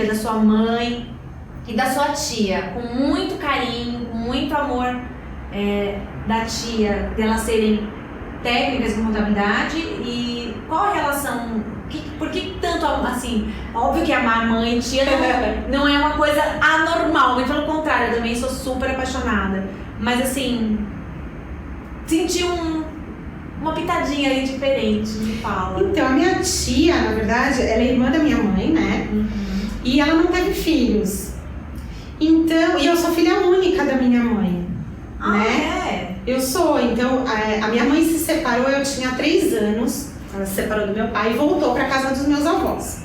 família, da sua mãe e da sua tia, com muito carinho, com muito amor da tia, delas serem técnicas em contabilidade, e qual a relação, por que tanto, assim, óbvio que amar mãe e tia não é uma coisa anormal, mas pelo contrário, eu também sou super apaixonada, mas assim, senti uma pitadinha ali diferente, me fala. Então, a minha tia, na verdade, ela é irmã da minha mãe, né? E ela não teve filhos. Então, e eu sou filha única da minha mãe, né? Eu sou, então, a minha mãe se separou, eu tinha 3 anos, ela se separou do meu pai e voltou para casa dos meus avós.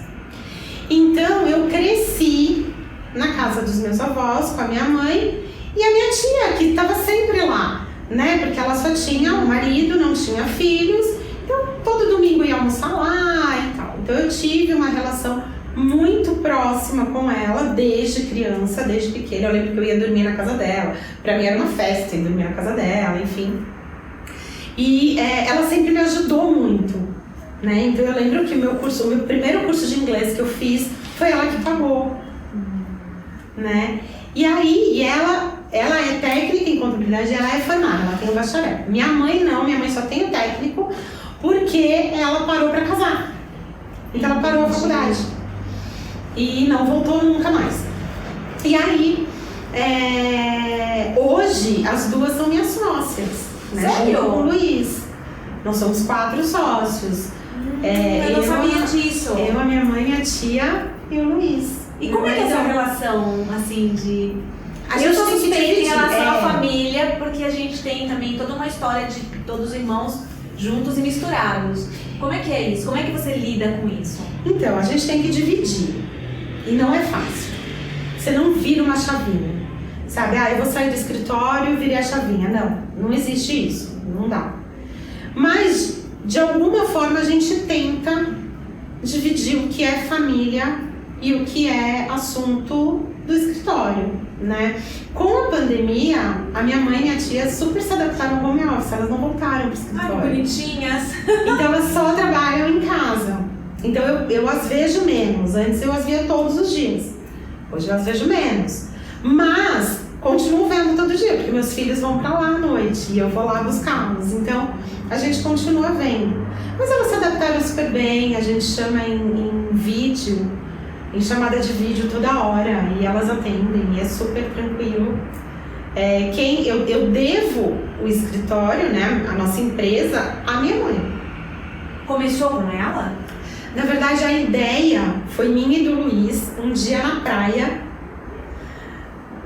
Então, eu cresci na casa dos meus avós com a minha mãe e a minha tia, que estava sempre lá, né? Porque ela só tinha um marido, não tinha filhos, então todo domingo ia almoçar lá e tal. Então, eu tive uma relação muito próxima com ela desde criança, desde pequena. Eu lembro que eu ia dormir na casa dela. Pra mim era uma festa ir dormir na casa dela, enfim. E ela sempre me ajudou muito, né? Então eu lembro que o meu primeiro curso de inglês que eu fiz foi ela que pagou, né? E aí, ela é técnica em contabilidade, ela é formada, ela tem o bacharel. Minha mãe não, minha mãe só tem o técnico porque ela parou pra casar. Então ela parou a faculdade. E não voltou nunca mais. E aí, hoje, as duas são minhas sócias. Né? Sério? Junto com o Luiz. Nós somos 4 sócios. Eu não sabia disso. Eu, a minha mãe, minha tia e o Luiz. E como é que é essa relação, assim, de... Eu sou suspeita em relação à é. família, porque a gente tem também toda uma história de todos os irmãos juntos e misturados. Como é que é isso? Como é que você lida com isso? Então, a gente tem que dividir. E não é fácil. Você não vira uma chavinha. Sabe? Ah, eu vou sair do escritório e virei a chavinha. Não existe isso. Não dá. Mas, de alguma forma, a gente tenta dividir o que é família e o que é assunto do escritório, né? Com a pandemia, a minha mãe e minha tia super se adaptaram ao home office. Elas não voltaram para o escritório. Ai, bonitinhas. Então, elas só trabalham em casa. Então eu as vejo menos. Antes eu as via todos os dias. Hoje eu as vejo menos. Mas continuo vendo todo dia, porque meus filhos vão pra lá à noite e eu vou lá buscá-los. Então a gente continua vendo. Mas elas se adaptaram super bem, a gente chama em vídeo, em chamada de vídeo toda hora, e elas atendem, e é super tranquilo. Eu devo o escritório, né, a nossa empresa, à minha mãe. Começou com ela? Na verdade, a ideia foi minha e do Luiz, um dia na praia,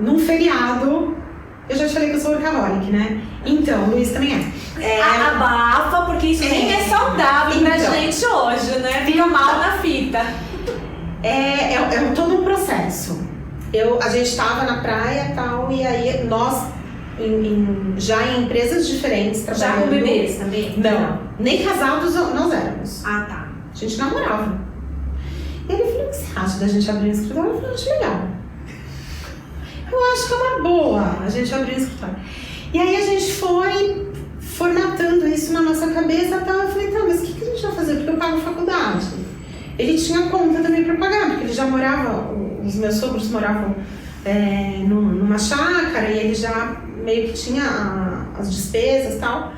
num feriado. Eu já te falei que eu sou workaholic, né? Então, o Luiz também é. Abafa, porque isso nem é saudável pra gente hoje, né? Fica mal na fita. É todo um processo. A gente tava na praia e tal, e aí nós, já em empresas diferentes, trabalhando... Já com bebês também? Não, nem casados nós éramos. Ah, tá. A gente namorava. E ele falou: o que você acha da gente abrir um escritório? Eu falei: acho legal. Eu acho que é uma boa a gente abrir um escritório. E aí a gente foi formatando isso na nossa cabeça e tal. Eu falei: tá, mas o que a gente vai fazer? Porque eu pago faculdade. Ele tinha conta também para pagar, porque ele já morava, os meus sogros moravam numa chácara e ele já meio que tinha as despesas e tal.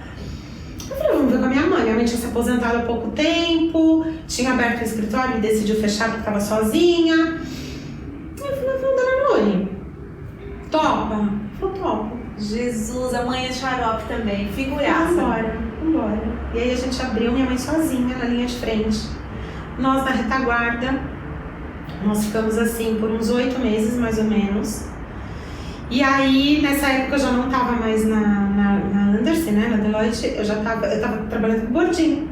Eu falei: vamos ver com a minha mãe. Minha mãe tinha se aposentado há pouco tempo, tinha aberto o escritório e decidiu fechar porque estava sozinha. Eu falei: vamos, dona Nuri, topa? Eu falei: topo. Jesus, a mãe é xarope também, figuraça. Vambora. E aí a gente abriu, minha mãe sozinha na linha de frente, nós na retaguarda. Nós ficamos assim por uns 8 meses mais ou menos. E aí, nessa época eu já não estava mais na Andersen, né, na Deloitte, eu tava trabalhando com o Gordinho.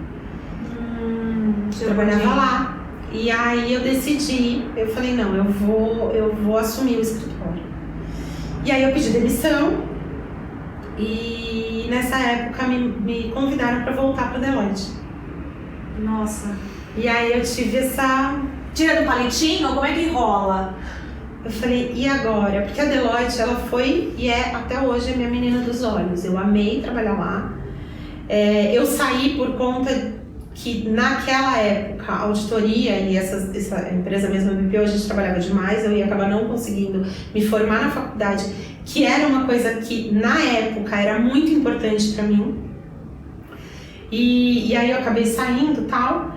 Eu trabalhava lá. E aí eu decidi, eu falei: não, eu vou assumir o escritório. E aí eu pedi demissão e nessa época me convidaram para voltar para Deloitte. Nossa. E aí eu tive essa... Tira do palitinho? Como é que rola? Eu falei: e agora? Porque a Deloitte, ela foi e é até hoje a minha menina dos olhos. Eu amei trabalhar lá. Eu saí por conta que naquela época a auditoria e essa empresa mesmo, a BPO, a gente trabalhava demais, eu ia acabar não conseguindo me formar na faculdade, que era uma coisa que na época era muito importante para mim. E aí eu acabei saindo e tal,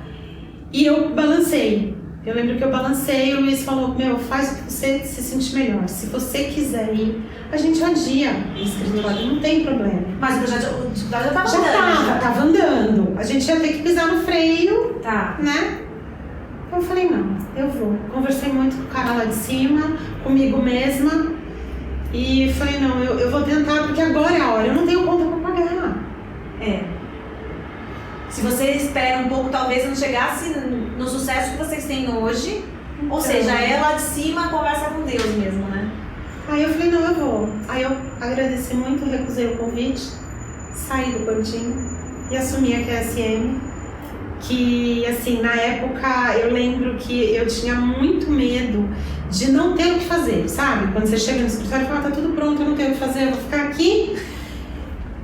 e eu balancei. Eu lembro que eu balancei e o Luiz falou, meu, faz o que você se sentir melhor. Se você quiser ir, a gente adia o escritório, não tem problema. Mas o escritório já tava andando. Tava andando. A gente ia ter que pisar no freio, né? Eu falei, não, eu vou. Conversei muito com o cara lá de cima, comigo mesma. E falei, não, eu vou tentar, porque agora é a hora, eu não tenho conta pra pagar. Se você espera um pouco, talvez não chegasse no sucesso que vocês têm hoje. Então, ou seja, é lá de cima, conversa com Deus mesmo, né? Aí eu falei, não, eu vou. Aí eu agradeci muito, recusei o convite, saí do Portinho e assumi a QSM. Que, assim, na época eu lembro que eu tinha muito medo de não ter o que fazer, sabe? Quando você chega no escritório e fala, tá tudo pronto, eu não tenho o que fazer, eu vou ficar aqui.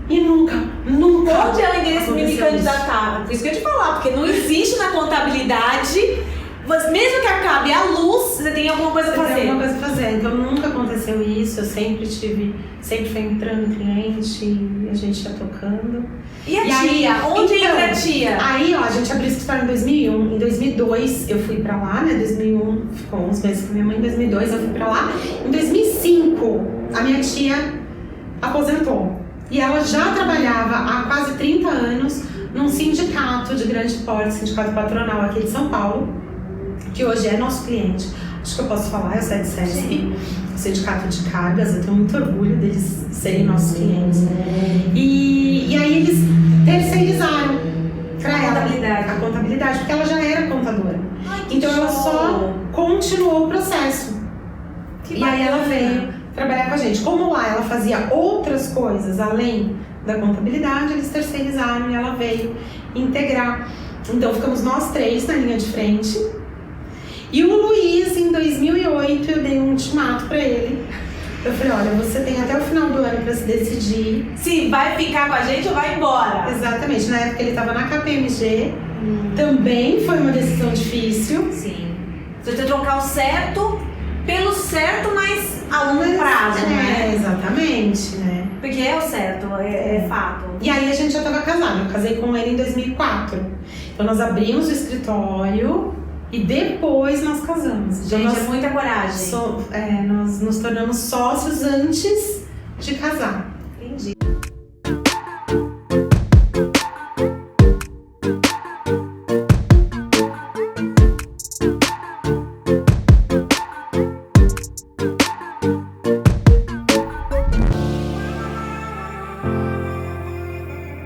E nunca. Onde ela iria me candidatar? Por isso que eu ia te falar, porque não existe na contabilidade, mesmo que acabe a luz, você tem alguma coisa a fazer. Tem alguma coisa a fazer. Então nunca aconteceu isso, eu sempre foi entrando cliente e a gente ia tocando. E a tia? Onde entra a tia? Aí, ó, a gente abriu esse escritório em 2001. Em 2002 eu fui pra lá, né? 2001, ficou uns meses com minha mãe. Em 2002 eu fui pra lá. Em 2005, a minha tia aposentou. E ela já trabalhava há quase 30 anos num sindicato de grande porte, sindicato patronal aqui de São Paulo, que hoje é nosso cliente. Acho que eu posso falar, é o SEDCESP, o sindicato de cargas. Eu tenho muito orgulho deles serem nossos clientes. E aí eles terceirizaram para ela a contabilidade, porque ela já era contadora. Então ela só continuou o processo. E aí ela veio trabalhar com a gente. Como lá ela fazia outras coisas além da contabilidade, eles terceirizaram e ela veio integrar. Então ficamos nós três na linha de frente. E o Luiz, em 2008, eu dei um ultimato pra ele. Eu falei, olha, você tem até o final do ano pra se decidir se vai ficar com a gente ou vai embora. Exatamente, na época ele tava na KPMG. Também foi uma decisão difícil. Sim. Você tem que trocar o certo pelo certo, mas a longo prazo, né? Exatamente, né? Porque é o certo, é fato. E aí a gente já tava casado, eu casei com ele em 2004. Então nós abrimos o escritório e depois nós casamos. Gente, então, é muita coragem. Nós nos tornamos sócios antes de casar. Entendi.